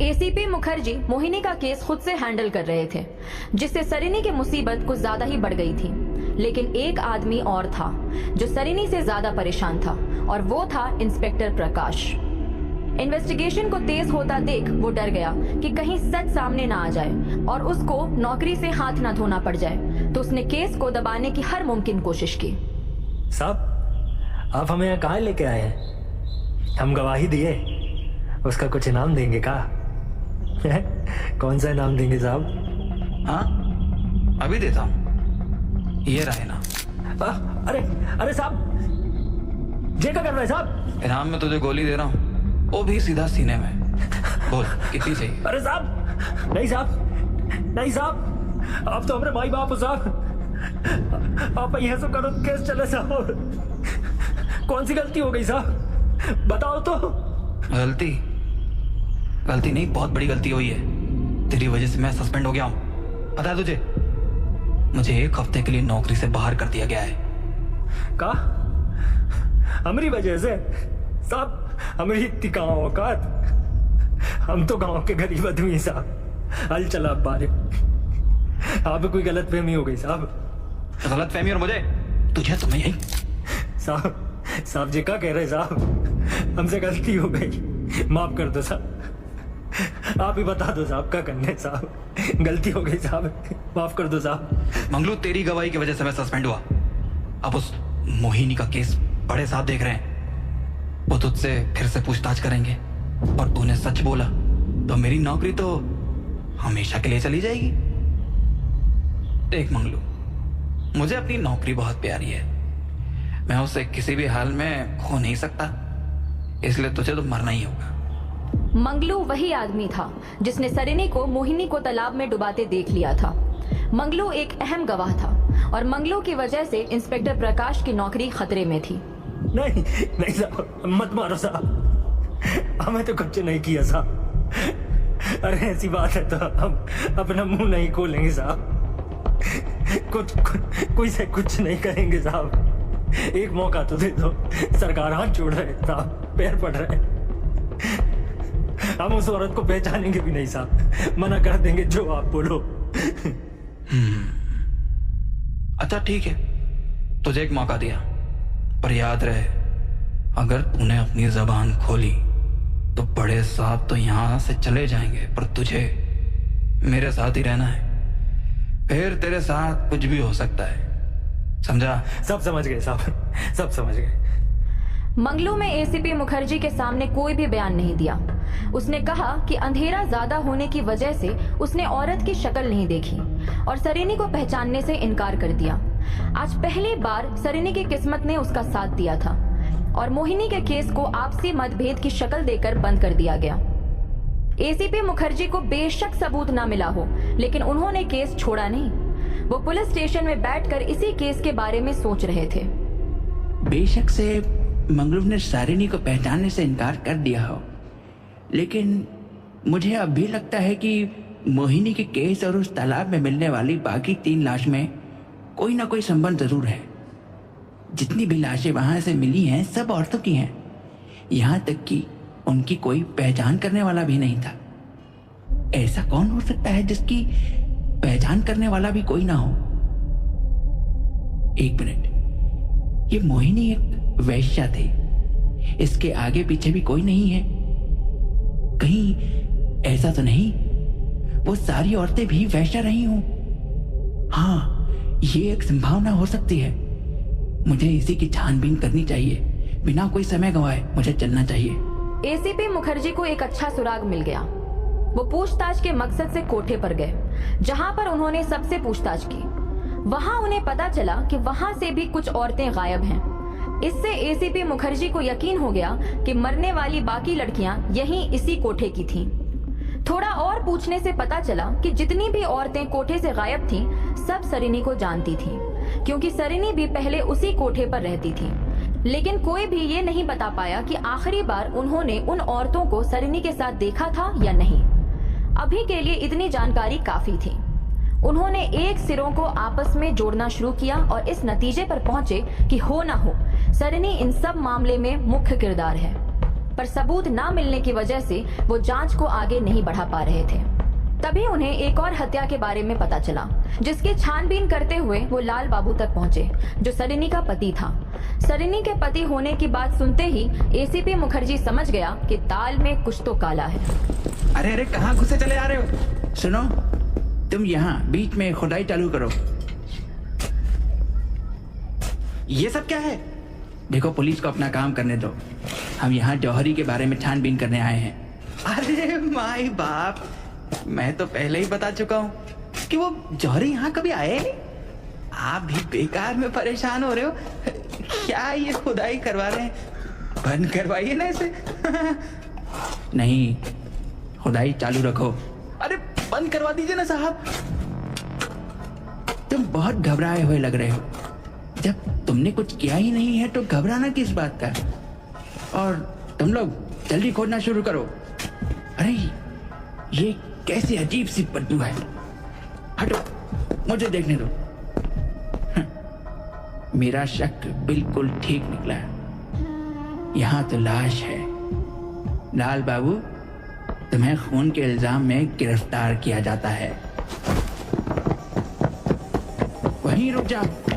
ACP Mukherjee Mohini का case खुद से हैंडल कर रहे थे, जिससे सरिनी की मुसीबत कुछ ज्यादा ही बढ़ गई थी। लेकिन एक आदमी और था जो सरिनी से ज्यादा परेशान था, और वो था इंस्पेक्टर प्रकाश। इन्वेस्टिगेशन को तेज होता देख वो डर गया कि कहीं सच सामने ना आ जाए और उसको नौकरी से हाथ ना धोना पड़ जाए, तो उसने केस को दबाने की हर मुमकिन कोशिश की। साहब, आप हमें यहाँ कहाँ लेके आए हैं? हम गवाही दिए, उसका कुछ इनाम देंगे का? कौन सा इनाम देंगे साहब? हाँ, अभी देता हूँ, ये रहा इनाम। अरे साहब, ये क्या कर रहे हैं साहब? इनाम में तुझे गोली दे रहा हूँ, वो भी सीधा सीने में। बोल कितनी चाहिए? अरे साहब, नहीं साहब, नहीं साहब, आप तो हमारे माई बाप हो साहब। आप यहाँ से करो, केस चले साहब। कौन सी गलती हो गई साहब, बताओ तो। गलती नहीं, बहुत बड़ी गलती हुई है। तेरी वजह से मैं सस्पेंड हो गया हूँ, पता है तुझे? मुझे 1 हफ्ते के लिए नौकरी से बाहर कर दिया गया है। का? हमारी वजह से साहब? हमारी इतनी कहाँ औकात? हम तो गांव के गरीब आदमी साहब। हल चला बारे, आप कोई गलत फहमी हो गई साहब। गलत फहमी और मुझे तुझे तो मैं यही साहब जी क्या कह रहे साहब? हमसे गलती हो गई, माफ कर दो साहब। आप ही बता दो साहब, क्या करने साहब? गलती हो गई साहब, माफ कर दो साहब। मंगलू, तेरी गवाही की वजह से मैं सस्पेंड हुआ। अब उस मोहिनी का केस बड़े साहब देख रहे हैं, वो तुझसे फिर से पूछताछ करेंगे और तूने सच बोला तो मेरी नौकरी तो हमेशा के लिए चली जाएगी। देख मंगलू, मुझे अपनी नौकरी बहुत प्यारी है, मैं उसे किसी भी हाल में खो नहीं सकता, इसलिए तुझे तो मरना ही होगा। मंगलू वही आदमी था जिसने सरिनी को मोहिनी को तालाब में डुबाते देख लिया था। मंगलू एक अहम गवाह था और मंगलू की वजह से इंस्पेक्टर प्रकाश की नौकरी खतरे में थी। नहीं नहीं साहब, मत मारो साहब, हमें तो कुछ नहीं किया साहब। अरे ऐसी बात है तो हम अपना मुंह नहीं खोलेंगे साहब, कोई से कुछ नहीं करेंगे साहब। एक मौका तो दे दो, सरकार हाथ जोड़ रहे साहब, पैर पड़ रहे। हम उस औरत को पहचानेंगे भी नहीं साहब, मना कर देंगे जो आप बोलो। अच्छा ठीक है, तुझे एक मौका दिया, पर याद रहे अगर तूने अपनी जबान खोली तो बड़े साहब तो यहां से चले जाएंगे, पर तुझे मेरे साथ ही रहना है। फिर तेरे साथ कुछ भी हो सकता है, समझा? सब समझ गए साहब, सब समझ गए। मंगलू में एसीपी मुखर्जी के सामने कोई भी बयान नहीं दिया। उसने कहा कि अंधेरा ज्यादा होने की वजह से उसने औरत की शक्ल नहीं देखी और सरिनी को पहचानने से इनकार कर दिया। आज पहली बार सरिनी की किस्मत ने उसका साथ दिया था और मोहिनी के केस को आपसी मतभेद की शक्ल देकर बंद कर दिया गया। एसीपी मुखर्जी को बेशक सबूत ना मिला हो, लेकिन उन्होंने केस छोड़ा नहीं। वो पुलिस स्टेशन में बैठकर इसी केस के बारे में सोच रहे थे। बेशक से मंगलू ने सरिनी को पहचानने से इनकार कर दिया हो, लेकिन मुझे अब भी लगता है कि मोहिनी के केस और उस तालाब में मिलने वाली बाकी 3 लाश में कोई ना कोई संबंध जरूर है। जितनी भी लाशें वहां से मिली हैं सब औरतों की हैं, यहाँ तक कि उनकी कोई पहचान करने वाला भी नहीं था। ऐसा कौन हो सकता है जिसकी पहचान करने वाला भी कोई ना हो? 1 मिनट, ये मोहिनी एक वैश्या थी, इसके आगे पीछे भी कोई नहीं है। कहीं ऐसा तो नहीं वो सारी औरतें भी वैश्या रही हों? हाँ, ये एक संभावना हो सकती है। मुझे इसी की छानबीन करनी चाहिए, बिना कोई समय गंवाए मुझे चलना चाहिए। एसीपी मुखर्जी को एक अच्छा सुराग मिल गया। वो पूछताछ के मकसद से कोठे पर गए, जहां पर उन्होंने सबसे पूछताछ की। वहां उन्हें पता चला कि वहां से भी कुछ औरतें गायब हैं। इससे एसीपी मुखर्जी को यकीन हो गया कि मरने वाली बाकी लड़कियां यहीं इसी कोठे की थीं। थोड़ा और पूछने से पता चला कि जितनी भी औरतें कोठे से गायब थीं, सब सरिनी को जानती थीं, क्योंकि सरिनी भी पहले उसी कोठे पर रहती थी। लेकिन कोई भी ये नहीं बता पाया कि आखिरी बार उन्होंने उन औरतों को सरिनी के साथ देखा था या नहीं। अभी के लिए इतनी जानकारी काफी थी। उन्होंने एक सिरों को आपस में जोड़ना शुरू किया और इस नतीजे पर पहुंचे कि हो ना हो, सरिनी इन सब मामले में मुख्य किरदार है। पर सबूत ना मिलने की वजह से वो जांच को आगे नहीं बढ़ा पा रहे थे। तभी उन्हें एक और हत्या के बारे में पता चला, जिसकी छानबीन करते हुए वो लाल बाबू तक पहुंचे, जो सरिनी का पति था। सरिनी के पति होने की बात सुनते ही एसीपी मुखर्जी समझ गया कि दाल में कुछ तो काला है। अरे अरे कहाँ घुसे चले जा रहे हो? सुनो, तुम यहाँ बीच में खुदाई चालू करो। ये सब क्या है? देखो, पुलिस को अपना काम करने दो। हम यहाँ जौहरी के बारे में छानबीन करने आए हैं। अरे माई बाप, मैं तो पहले ही बता चुका हूँ कि वो जौहरी यहाँ कभी आए नहीं। आप भी बेकार में परेशान हो रहे हो। क्या ये खुदाई करवा रहे हैं? बंद करवाइए ना इसे। नहीं, खुदाई चालू रखो। अरे बंद करवा दीजिए ना साहब। तुम बहुत घबराए हुए लग रहे हो। जब तुमने कुछ किया ही नहीं है तो घबराना किस बात का? और तुम लोग जल्दी खोदना शुरू करो। अरे ये कैसी अजीब सी बदबू है। हटो, मुझे देखने दो। मेरा शक बिल्कुल ठीक निकला। यहाँ तो लाश है। लाल बाबू, तुम्हें खून के इल्जाम में गिरफ्तार किया जाता है। वहीं रुक जाओ।